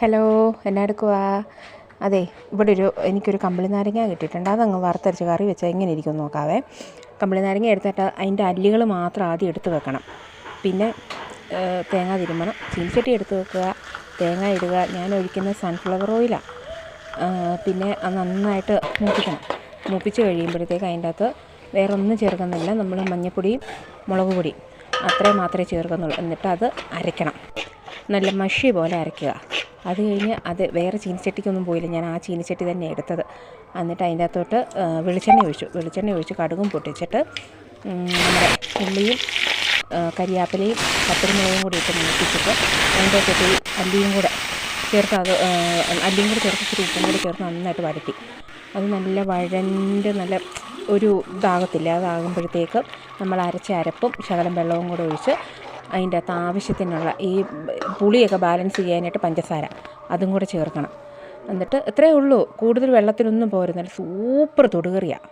Hello, എന്നാ എടുക്കുവാ? അതെ, ഇവിടെ എനിക്കൊരു കമ്പിളി നാരങ്ങ കിട്ടിയിട്ടുണ്ട്. അതങ്ങ് വറുത്തരച്ച് കറി വെച്ചാൽ എങ്ങനെ ഇരിക്കുമെന്ന് നോക്കാവേ. കമ്പിളി നാരങ്ങ എടുത്തിട്ട് അതിൻ്റെ അല്ലികൾ മാത്രം ആദ്യം എടുത്ത് വെക്കണം. പിന്നെ തേങ്ങ തിരുമ്മണം, ചീനിച്ചട്ടി എടുത്ത് വെക്കുക, തേങ്ങ ഇടുക. ഞാൻ ഒഴിക്കുന്ന സൺഫ്ലവർ ഓയിലാണ്. പിന്നെ അത് നന്നായിട്ട് മൂപ്പിക്കണം. മൂപ്പിച്ച് കഴിയുമ്പോഴത്തേക്ക് അതിൻ്റെ അകത്ത് വേറെ ഒന്നും ചേർക്കുന്നില്ല. നമ്മൾ മഞ്ഞൾപ്പൊടിയും മുളക് പൊടിയും അത്രയും മാത്രമേ ചേർക്കുന്നുള്ളൂ. എന്നിട്ട് അത് അരയ്ക്കണം, നല്ല മഷി പോലെ അരയ്ക്കുക. അത് കഴിഞ്ഞ് അത് വേറെ ചീനിച്ചട്ടിക്കൊന്നും പോയില്ല, ഞാൻ ആ ചീനിച്ചട്ടി തന്നെ എടുത്തത്. എന്നിട്ട് അതിൻ്റെ അകത്തോട്ട് വെളിച്ചെണ്ണ ഒഴിച്ച് കടുകും പൊട്ടിച്ചിട്ട് നമ്മുടെ ഉള്ളിയും കരിയാപ്പിലയും കത്തിരിമുളകും കൂടി ഇട്ട് മൂപ്പിച്ചിട്ട് അതിൻ്റെ അകത്തോട്ട് ഈ അല്ലിയും കൂടെ ചേർത്ത് ഇച്ചിരി ഉപ്പും കൂടി ചേർത്ത് നന്നായിട്ട് വഴറ്റി. അത് നല്ല വഴണ്ട് നല്ല ഒരു ഇതാകത്തില്ല. അതാകുമ്പോഴത്തേക്ക് നമ്മൾ അരച്ച അരപ്പും ശകലം വെള്ളവും കൂടെ ഒഴിച്ച് അതിൻ്റെ അകത്ത് ആവശ്യത്തിനുള്ള ഈ പുളിയൊക്കെ ബാലൻസ് ചെയ്യാനായിട്ട് പഞ്ചസാര അതും കൂടെ ചേർക്കണം. എന്നിട്ട് ഇത്രയേ ഉള്ളൂ, കൂടുതൽ വെള്ളത്തിലൊന്നും പോരുന്നില്ല. സൂപ്പർ തൊടുകറിയാണ്.